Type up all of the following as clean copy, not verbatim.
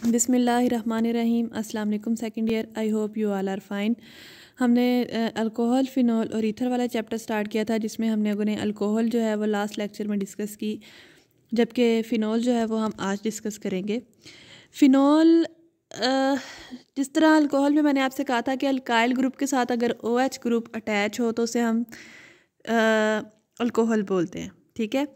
बिस्मिल्लाहिर्रहमानिर्रहीम। अस्सलाम वालेकुम second year. I hope you all are fine. हमने अल्कोहल, फ़िनॉल और ईथर वाला चैप्टर स्टार्ट किया था, जिसमें हमने अल्कोहल जो है वो लास्ट लेक्चर में डिस्कस की, जबकि फ़िनॉल जो है वो हम आज डिस्कस करेंगे। फ़िनॉल जिस तरह अल्कोहल में मैंने आपसे कहा था कि अल्काइल ग्रुप के साथ अगर OH ग्रुप अटैच हो तो उसे हम अल्कोहल बोलते हैं। ठीक है।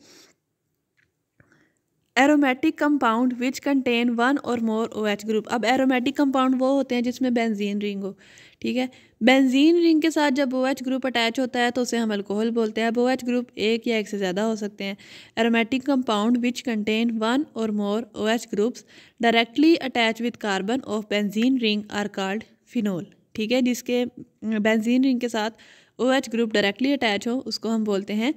Aromatic compound which contain one और मोर OH ग्रुप। अब एरोमेटिक कंपाउंड वो होते हैं जिसमें बेंजीन रिंग हो। ठीक है। बेंजीन रिंग के साथ जब OH ग्रुप अटैच होता है तो उसे हम अल्कोहल बोलते हैं। अब OH ग्रुप एक या एक से ज़्यादा हो सकते हैं। Aromatic compound which contain one और more OH groups directly attach with carbon of benzene ring are called phenol. ठीक है। जिसके बेंजीन रिंग के साथ OH ग्रुप डायरेक्टली अटैच हो उसको हम बोलते हैं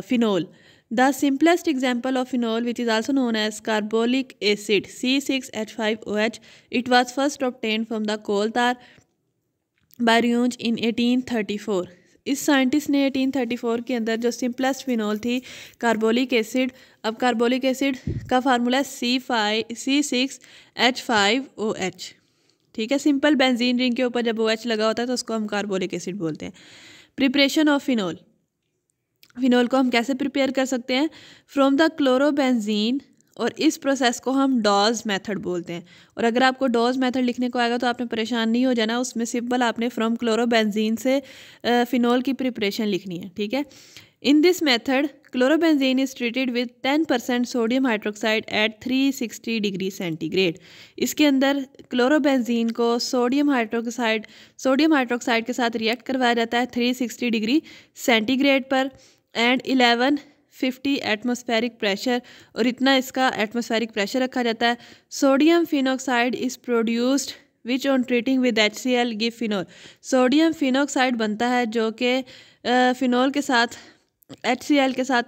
phenol. The simplest example of phenol, which is also known as carbolic acid C6H5OH, it was first obtained from the coal tar by Runge in 1834। इस scientist ने 1834 के अंदर जो सिंपलेस्ट फिनॉल थी कार्बोलिक एसिड। अब कार्बोलिक एसिड का formula C6H5OH। ठीक है। सिंपल बेंजीन रिंग के ऊपर जब OH लगा होता है तो उसको हम कार्बोलिक एसिड बोलते हैं। Preparation of phenol. फिनॉल को हम कैसे प्रिपेयर कर सकते हैं? फ्रॉम द क्लोरोबेंजीन, और इस प्रोसेस को हम डॉज मेथड बोलते हैं। और अगर आपको डॉज मेथड लिखने को आएगा तो आपने परेशान नहीं हो जाना, उसमें सिंपल आपने फ्रॉम क्लोरोबेंजीन से फिनॉल की प्रिपरेशन लिखनी है। ठीक है। In this method chlorobenzene is treated with 10% sodium hydroxide eight 360 degree centigrade. इसके अंदर क्लोरोबेंजीन को सोडियम हाइड्रोक्साइड के साथ रिएक्ट करवाया जाता है 360 डिग्री सेंटीग्रेड पर एंड 1150 एटमॉस्फेरिक प्रेशर, और इतना इसका एटमॉस्फेरिक प्रेशर रखा जाता है। Sodium phenoxide is produced which on treating with HCl give phenol. Sodium phenoxide बनता है जो कि फिनॉल के साथ HCl के साथ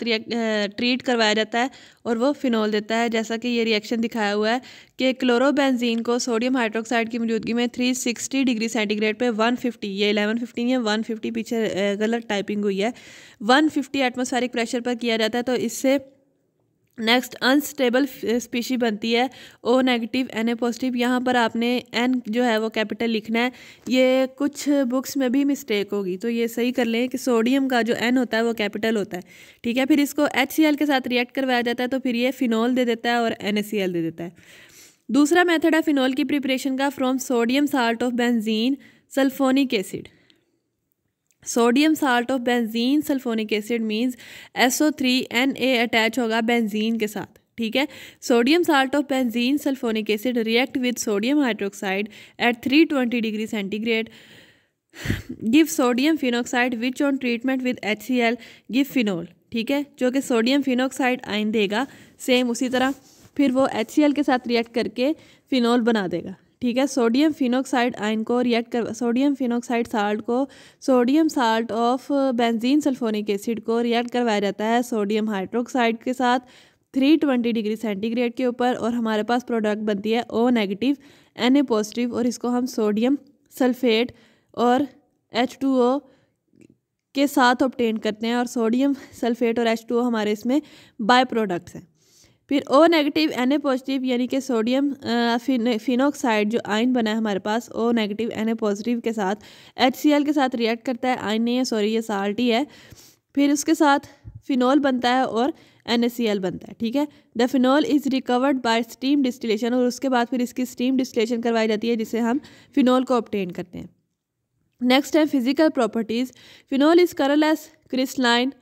ट्रीट करवाया जाता है और वो फिनॉल देता है। जैसा कि ये रिएक्शन दिखाया हुआ है कि क्लोरोबेंजीन को सोडियम हाइड्रोक्साइड की मौजूदगी में 360 डिग्री सेंटीग्रेड पे 150, ये 1150 है 150, पीछे गलत टाइपिंग हुई है, 150 एटमॉस्फेरिक प्रेशर पर किया जाता है। तो इससे नेक्स्ट अनस्टेबल स्पीशी बनती है O नेगेटिव Na पॉजिटिव। यहाँ पर आपने N जो है वो कैपिटल लिखना है। ये कुछ बुक्स में भी मिस्टेक होगी तो ये सही कर लें कि सोडियम का जो N होता है वो कैपिटल होता है। ठीक है। फिर इसको HCl के साथ रिएक्ट करवाया जाता है तो फिर ये फिनॉल दे देता है और NaCl दे देता है। दूसरा मेथड है फिनॉल की प्रिपरेशन का from sodium salt of benzene sulphonic acid. Sodium salt of benzene sulphonic acid means SO3Na attach होगा बेंजीन के साथ। ठीक है। Sodium salt of benzene sulphonic acid react with sodium hydroxide eight 320 degree centigrade give sodium phenoxide which on treatment with HCl give phenol. ठीक है। जो कि sodium phenoxide ion देगा। सेम उसी तरह फिर वो HCl के साथ रिएक्ट करके फिनॉल बना देगा। ठीक है। सोडियम फिनॉक्साइड आयन को सोडियम फिनॉक्साइड साल्ट को sodium salt of benzene sulphonic acid को रिएक्ट करवाया जाता है सोडियम हाइड्रोक्साइड के साथ 320 डिग्री सेंटीग्रेड के ऊपर, और हमारे पास प्रोडक्ट बनती है O नेगेटिव Na पॉजिटिव, और इसको हम सोडियम सल्फेट और H2O के साथ ऑब्टेन करते हैं, और सोडियम सल्फेट और H2O हमारे इसमें बाय प्रोडक्ट्स हैं। फिर O नेगेटिव Na पॉजिटिव यानी कि सोडियम फिनॉक्साइड जो आयन बना है हमारे पास O नेगेटिव Na पॉजिटिव के साथ HCl के साथ रिएक्ट करता है। आयन नहीं है, सॉरी, ये साल्ट ही है। फिर उसके साथ फिनॉल बनता है और NaCl बनता है। ठीक है। The phenol is recovered bye steam distillation, और उसके बाद फिर इसकी स्टीम डिस्टिलेशन करवाई जाती है जिससे हम फिनॉल को ऑब्टेन करते हैं। नेक्स्ट है physical properties. Phenol is colourless, crystalline,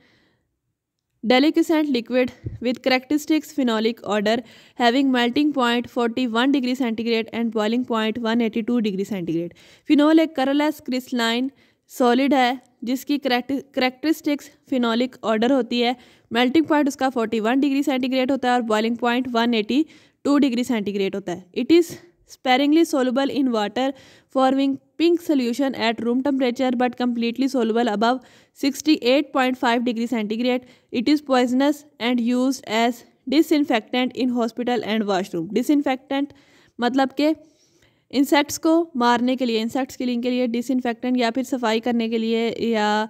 delicescent liquid with characteristics phenolic odor having melting point 41 degree centigrade and boiling point 182 degree centigrade। Phenol एक कलरलेस क्रिस्टलाइन सॉलिड है जिसकी करेक्टरिस्टिक्स फिनोलिक ऑर्डर होती है। Melting point उसका 41 degree centigrade होता है और boiling point 182 degree centigrade होता है। It is sparingly soluble in water forming pink solution at room temperature but completely soluble above 68.5 degree centigrade। It is poisonous and used as disinfectant in hospital and washroom। disinfectant मतलब के insects को मारने के लिए, insects killing के लिए disinfectant, या फिर सफाई करने के लिए, या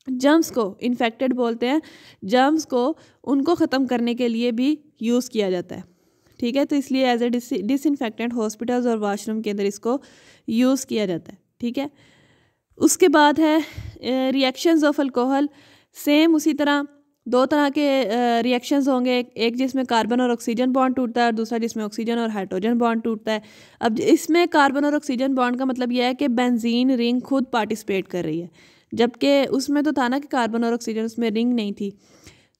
जर्म्स को इन्फेक्टेड बोलते हैं, जर्म्स को उनको ख़त्म करने के लिए भी यूज़ किया जाता है। ठीक है। तो इसलिए एज ए डिसइंफेक्टेंट हॉस्पिटल्स और वॉशरूम के अंदर इसको यूज़ किया जाता है, ठीक है। उसके बाद है रिएक्शंस ऑफ अल्कोहल। सेम उसी तरह दो तरह के रिएक्शंस होंगे, एक जिसमें कार्बन और ऑक्सीजन बॉन्ड टूटता है और दूसरा जिसमें ऑक्सीजन और हाइड्रोजन बॉन्ड टूटता है। अब इसमें कार्बन और ऑक्सीजन बॉन्ड का मतलब यह है कि बेंजीन रिंग खुद पार्टिसिपेट कर रही है, जबकि उसमें तो था ना कि कार्बन और ऑक्सीजन, उसमें रिंग नहीं थी।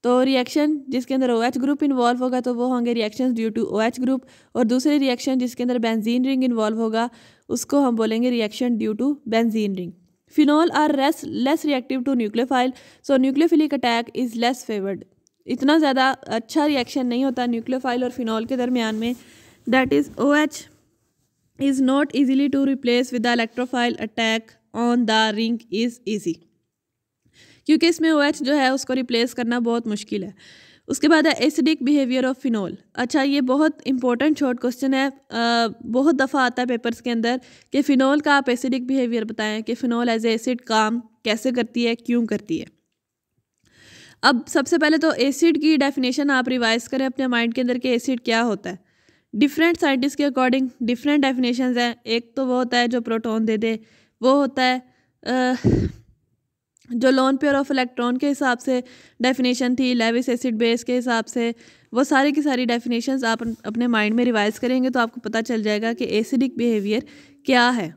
तो रिएक्शन जिसके अंदर OH ग्रुप इन्वॉल्व होगा तो वो होंगे reactions due to OH group, और दूसरी रिएक्शन जिसके अंदर बेंजीन रिंग इन्वॉल्व होगा उसको हम बोलेंगे reaction due to benzene ring. Phenol are less reactive to nucleophile, so nucleophilic attack is less favoured. इतना ज़्यादा अच्छा रिएक्शन नहीं होता न्यूक्लियोफाइल और फिनॉल के दरमियान में। That is OH is not easily to replace with the electrophile, attack on the ring is easy, क्योंकि इसमें OH जो है उसको रिप्लेस करना बहुत मुश्किल है। उसके बाद है एसिडिक बिहेवियर ऑफ फिनॉल। अच्छा, ये बहुत इंपॉर्टेंट शॉर्ट क्वेश्चन है, बहुत दफ़ा आता है पेपर्स के अंदर कि फ़िनॉल का आप एसिडिक बिहेवियर बताएं कि फ़िनॉल एज ए एसिड काम कैसे करती है, क्यों करती है। अब सबसे पहले तो एसिड की डेफिनेशन आप रिवाइज करें अपने माइंड के अंदर कि एसिड क्या होता है। डिफरेंट साइंटिस्ट के अकॉर्डिंग डिफरेंट डेफिनेशंस हैं। एक तो वो होता है जो प्रोटॉन दे दे, वो होता है जो लोन पेयर ऑफ इलेक्ट्रॉन के हिसाब से डेफिनेशन थी, लेविस एसिड बेस के हिसाब से। वो सारी की सारी डेफिनेशंस आप अपने माइंड में रिवाइज करेंगे तो आपको पता चल जाएगा कि एसिडिक बिहेवियर क्या है।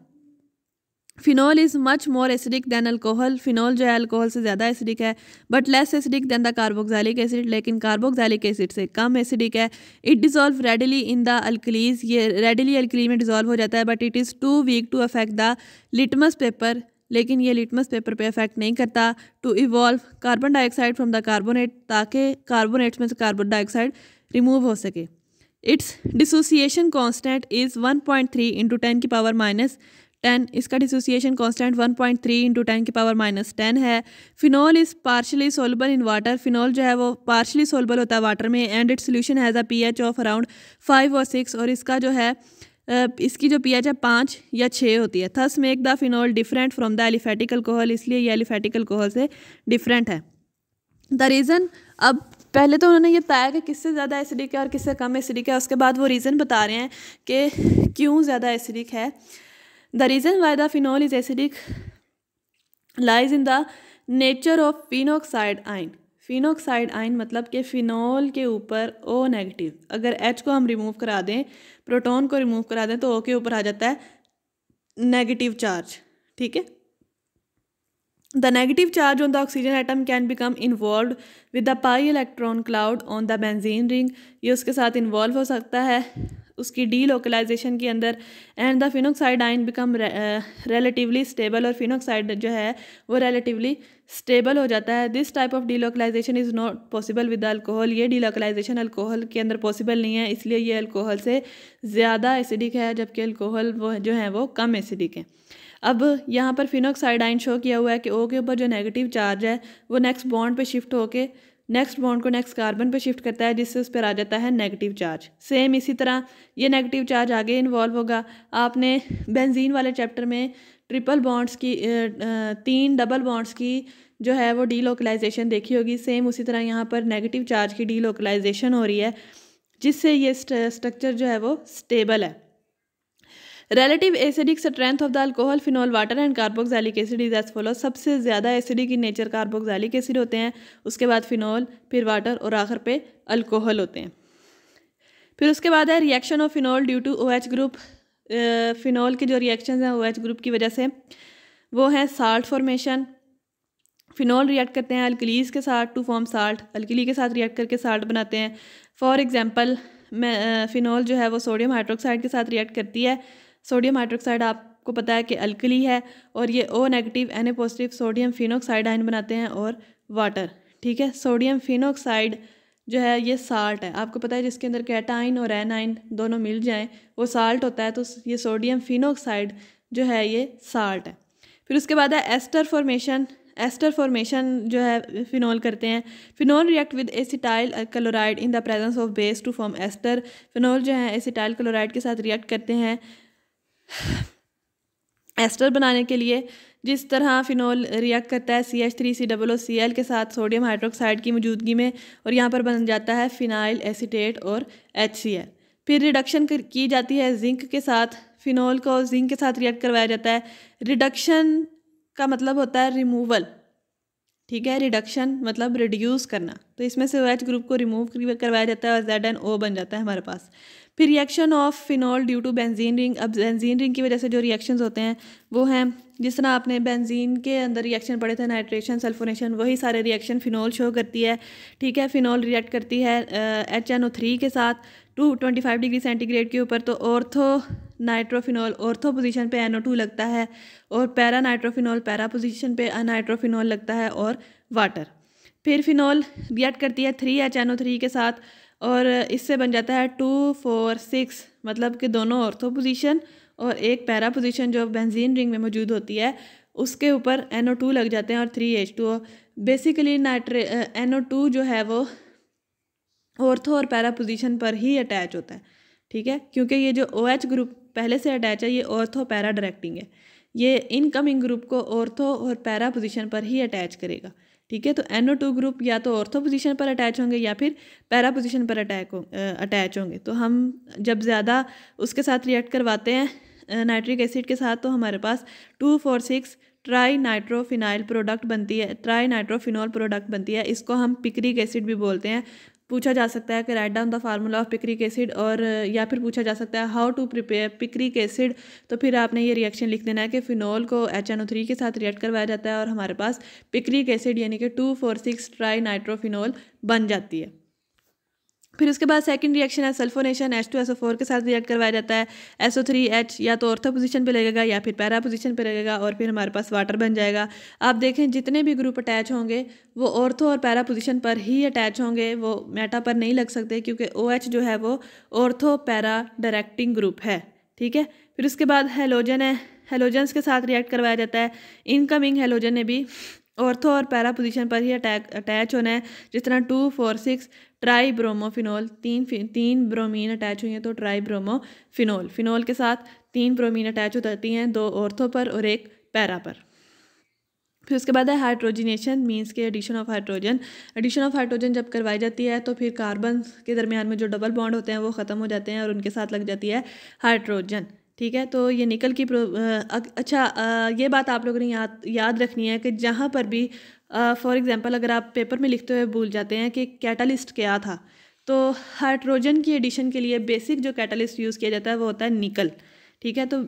Phenol is much more acidic than alcohol. Phenol जो है अल्कोहल से ज़्यादा एसिडिक है, but less acidic than the carboxylic acid, लेकिन कार्बोक्सिलिक एसिड से कम एसिडिक है। It dissolve readily in the alkalis, ये रेडिली अल्कली में डिजॉल्व हो जाता है, but it is too weak to affect the litmus paper, लेकिन ये लिटमस पेपर पे अफेक्ट नहीं करता। To evolve carbon dioxide from the carbonate, ताकि कार्बोनेट्स में से कार्बन डाइऑक्साइड रिमूव हो सके। It's dissociation constant is 1.3 into 10 की पावर -10। इसका डिसोसिएशन कांस्टेंट 1.3 इंटू 10 की पावर -10 है। Phenol is partially soluble in water. Phenol जो है वो पार्शली सोलबल होता है वाटर में, and its solution has a pH of around 5 और 6, और इसका जो है इसकी जो pH है 5 या 6 होती है। Thus make the phenol different from the aliphatic alcohol, इसलिए ये एलिफेटिक अल्कोहल से डिफरेंट है। द रीज़न, अब पहले तो उन्होंने ये बताया कि किससे ज़्यादा एसिडिक है और किससे कम एसिडिक है, उसके बाद वो रीज़न बता रहे हैं कि क्यों ज़्यादा एसिडिक है। The reason why the phenol is acidic lies in the nature of phenoxide ion. Phenoxide ion मतलब कि फ़िनॉल के ऊपर O नेगेटिव, अगर H को हम रिमूव करा दें, प्रोटॉन को रिमूव करा दें, तो O के ऊपर आ जाता है नेगेटिव चार्ज, ठीक है। The negative charge on the oxygen atom can become involve with the pi electron cloud on the benzene ring, ये उसके साथ इन्वॉल्व हो सकता है उसकी डी लोकलाइजेशन के अंदर। And the phenoxide ion become relatively stable, और फिनॉक्साइड जो है वो रिलेटिवली स्टेबल हो जाता है। This type of delocalisation is not possible with alcohol, ये डी लोकलाइजेशन अल्कोहल के अंदर पॉसिबल नहीं है, इसलिए ये अल्कोहल से ज़्यादा एसिडिक है, जबकि अल्कोहल वो जो है वो कम एसिडिक है। अब यहाँ पर फिनॉक्साइड आयन शो किया हुआ है कि O के ऊपर जो नेगेटिव चार्ज है वो नेक्स्ट बॉन्ड पे शिफ्ट होके नेक्स्ट बॉन्ड को नेक्स्ट कार्बन पे शिफ्ट करता है, जिससे उस पर आ जाता है नेगेटिव चार्ज। सेम इसी तरह ये नेगेटिव चार्ज आगे इन्वॉल्व होगा। आपने बेंजीन वाले चैप्टर में ट्रिपल बॉन्ड्स की 3 डबल बॉन्ड्स की जो है वो डी लोकलाइजेशन देखी होगी। सेम उसी तरह यहाँ पर नेगेटिव चार्ज की डी लोकलाइजेशन हो रही है, जिससे ये स्ट्रक्चर जो है वो स्टेबल है। relative acidic strength of the alcohol, phenol, water and carboxylic acid is as follows। सबसे ज़्यादा acidic in nature carboxylic acid होते हैं, उसके बाद फिनॉल, फिर वाटर और आखिर पे अल्कोहल होते हैं। फिर उसके बाद है reaction of phenol due to OH group. Phenol के जो रिएक्शंस हैं OH ग्रुप की वजह से वो हैं साल्ट फॉर्मेशन। फिनॉल रिएक्ट करते हैं अल्कलीज के साथ टू फॉर्म साल्ट, अल्कली के साथ रिएक्ट करके साल्ट बनाते हैं। फॉर एग्जांपल फिनॉल जो है वो सोडियम हाइड्रोक्साइड के साथ रिएक्ट करती है। सोडियम हाइड्रोक्साइड आपको पता है कि अल्कली है, और ये O negative Na positive sodium phenoxide ion बनाते हैं, और वाटर, ठीक है। सोडियम फिनॉक्साइड जो है ये साल्ट है, आपको पता है, जिसके अंदर कैटाइन और एनाइन दोनों मिल जाएं वो साल्ट होता है, तो ये सोडियम फिनॉक्साइड जो है ये साल्ट है। फिर उसके बाद है एस्टर फॉर्मेशन। एस्टर फॉर्मेशन जो है फिनॉल करते हैं। Phenol react with acetyl chloride in the presence of base to form ester. Phenol जो है एसिटाइल क्लोराइड के साथ रिएक्ट करते हैं एस्टर बनाने के लिए। जिस तरह फिनॉल रिएक्ट करता है CH3COOCl के साथ सोडियम हाइड्रोक्साइड की मौजूदगी में, और यहाँ पर बन जाता है फिनाइल एसीटेट और HCl। फिर रिडक्शन की जाती है जिंक के साथ, फिनोल को जिंक के साथ रिएक्ट करवाया जाता है। रिडक्शन का मतलब होता है रिमूवल, ठीक है, रिडक्शन मतलब रिड्यूस करना, तो इसमें से OH ग्रुप को रिमूव करवाया जाता है और ZnO बन जाता है हमारे पास। फिर reaction of phenol due to benzene ring, अब बेंजीन रिंग की वजह से जो रिएक्शंस होते हैं वो हैं, जिस तरह आपने बेंजीन के अंदर रिएक्शन पढ़े थे, नाइट्रेशन, सल्फोनेशन, वही सारे रिएक्शन फिनोल शो करती है, ठीक है। फिनोल रिएक्ट करती है HNO3 के साथ 225 डिग्री सेंटीग्रेड के ऊपर, तो ऑर्थो नाइट्रोफिनोल ऑर्थो पोजीशन पे NO2 लगता है, और पैरा नाइट्रोफिनोल पैरा पोजीशन पे अनाइट्रोफिनोल लगता है, और वाटर। फिर फिनोल रिएक्ट करती है 3HNO3 के साथ, और इससे बन जाता है 2,4,6, मतलब कि दोनों ऑर्थो पोजीशन और एक पैरा पोजीशन जो बेंजीन रिंग में मौजूद होती है उसके ऊपर NO2 लग जाते हैं, और 3H2O। बेसिकली NO2 जो है वो ऑर्थो और पैरा पोजीशन पर ही अटैच होता है, ठीक है, क्योंकि ये जो OH ग्रुप पहले से अटैच है ये ऑर्थो पैरा डायरेक्टिंग है, ये इनकमिंग ग्रुप को ऑर्थो और पैरा पोजीशन पर ही अटैच करेगा, ठीक है। तो NO2 ग्रुप या तो ऑर्थो पोजीशन पर अटैच होंगे या फिर पैरा पोजीशन पर अटैच होंगे। तो हम जब ज़्यादा उसके साथ रिएक्ट करवाते हैं नाइट्रिक एसिड के साथ, तो हमारे पास 2,4,6 ट्राई नाइट्रोफिनाइल प्रोडक्ट बनती है, ट्राई नाइट्रोफिनोल प्रोडक्ट बनती है। इसको हम पिक्रिक एसिड भी बोलते हैं। पूछा जा सकता है कि write down the formula of picric acid, और या फिर पूछा जा सकता है how to prepare picric acid, तो फिर आपने ये रिएक्शन लिख देना है कि फिनोल को HNO3 के साथ रिएक्ट करवाया जाता है और हमारे पास पिक्रिक एसिड यानी कि 2,4,6 ट्राई नाइट्रोफिनोल बन जाती है। फिर उसके बाद सेकंड रिएक्शन है सल्फोनेशन, H2SO4 के साथ रिएक्ट करवाया जाता है। SO3H या तो ऑर्थो पोजीशन पे लगेगा या फिर पैरा पोजीशन पे लगेगा, और फिर हमारे पास वाटर बन जाएगा। आप देखें जितने भी ग्रुप अटैच होंगे वो ऑर्थो और पैरा पोजीशन पर ही अटैच होंगे, वो मेटा पर नहीं लग सकते, क्योंकि OH जो है वो ऑर्थो पैरा डायरेक्टिंग ग्रुप है, ठीक है। फिर उसके बाद हेलोजन है, हेलोजन्स के साथ रिएक्ट करवाया जाता है। इनकमिंग हेलोजन ने भी ऑर्थो और पैरा पोजीशन पर ही अटैच होना है, जिस तरह 2,4,6 ट्राई ब्रोमोफिनोल, तीन ब्रोमीन अटैच हुई हैं तो ट्राई ब्रोमोफिनोल, फिनोल के साथ 3 ब्रोमीन अटैच होती हैं, 2 ऑर्थो पर और 1 पैरा पर। फिर उसके बाद है हाइड्रोजनेशन, मीन्स के addition of hydrogen. Addition of hydrogen जब करवाई जाती है तो फिर कार्बन के दरमियान में जो डबल बॉन्ड होते हैं वो ख़त्म हो जाते हैं और उनके साथ लग जाती है हाइड्रोजन, ठीक है। तो ये निकल की ये बात आप लोगों ने याद रखनी है कि जहाँ पर भी फॉर एग्जांपल अगर आप पेपर में लिखते हुए भूल जाते हैं कि कैटालिस्ट क्या था, तो हाइड्रोजन की एडिशन के लिए बेसिक जो कैटालिस्ट यूज़ किया जाता है वो होता है निकल, ठीक है। तो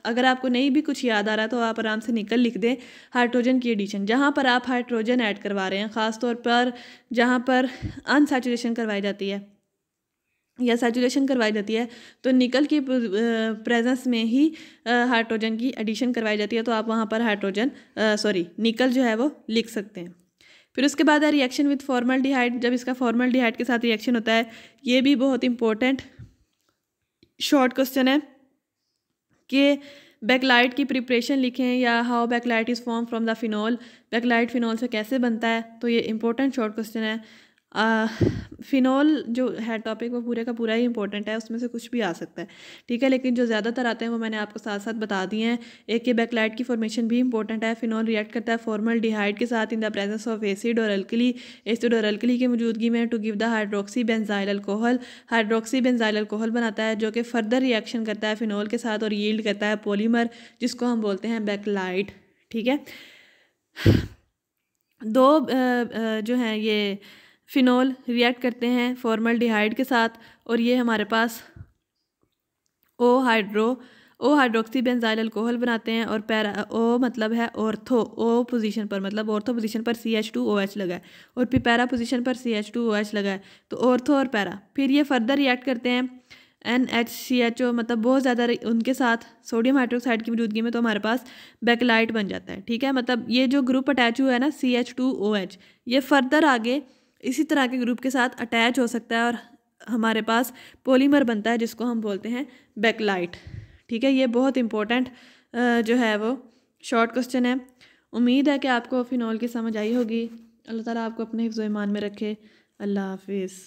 अगर आपको नहीं भी कुछ याद आ रहा है तो आप आराम से निकल लिख दें हाइड्रोजन की एडिशन, जहाँ पर आप हाइड्रोजन ऐड करवा रहे हैं, ख़ास तौर पर जहाँ पर अनसैचुरेशन करवाई जाती है या सैचुरेशन करवाई जाती है, तो निकल की प्रेजेंस में ही हाइड्रोजन की एडिशन करवाई जाती है, तो आप वहाँ पर निकल जो है वो लिख सकते हैं। फिर उसके बाद है रिएक्शन विद फॉर्मल्डिहाइड, जब इसका फॉर्मल्डिहाइड के साथ रिएक्शन होता है, ये भी बहुत इंपॉर्टेंट शॉर्ट क्वेश्चन है कि बैकलाइट की प्रिपरेशन लिखें या how bakelite is form from the phenol, bakelite phenol से कैसे बनता है, तो ये इंपॉर्टेंट शॉर्ट क्वेश्चन है। फिनोल जो है टॉपिक वो पूरे का पूरा ही इंपॉर्टेंट है, उसमें से कुछ भी आ सकता है, ठीक है, लेकिन जो ज़्यादातर आते हैं वो मैंने आपको साथ साथ बता दिए हैं। एक ये बैकलाइट की फॉर्मेशन भी इंपॉर्टेंट है। फिनोल रिएक्ट करता है फॉर्मल्डिहाइड के साथ in the presence of acid और अल्कली, एसिड और अल्कली की मौजूदगी में, to give the hydroxy benzyl alcohol, hydroxy benzyl alcohol बनाता है जो कि फर्दर रिएक्शन करता है फिनोल के साथ और यील्ड करता है पॉलीमर जिसको हम बोलते हैं बैकलाइट, ठीक है। दो जो हैं ये फिनोल रिएक्ट करते हैं फॉर्मल्डिहाइड के साथ और ये हमारे पास ओ हाइड्रोक्सी बेंजाइल अल्कोहल बनाते हैं, और पैरा ओ मतलब है ऑर्थो, ओ पोजीशन पर मतलब ऑर्थो पोजीशन पर CH2OH लगा है और फिर पैरा पोजीशन पर CH2OH लगा है, तो ऑर्थो और पैरा। फिर ये फर्दर रिएक्ट करते हैं NHCHO मतलब बहुत ज़्यादा उनके साथ सोडियम हाइड्रोक्साइड की मौजूदगी में, तो हमारे पास बैकलाइट बन जाता है, ठीक है। मतलब ये जो ग्रुप अटैच हुआ है ना CH2OH, ये फर्दर आगे इसी तरह के ग्रुप के साथ अटैच हो सकता है और हमारे पास पॉलीमर बनता है जिसको हम बोलते हैं बैकलाइट, ठीक है। ये बहुत इंपॉर्टेंट जो है वो शॉर्ट क्वेश्चन है। उम्मीद है कि आपको फिनोल की समझ आई होगी। अल्लाह ताला आपको अपने हिफ्ज़-ओ-ईमान में रखे। अल्लाह हाफिज़।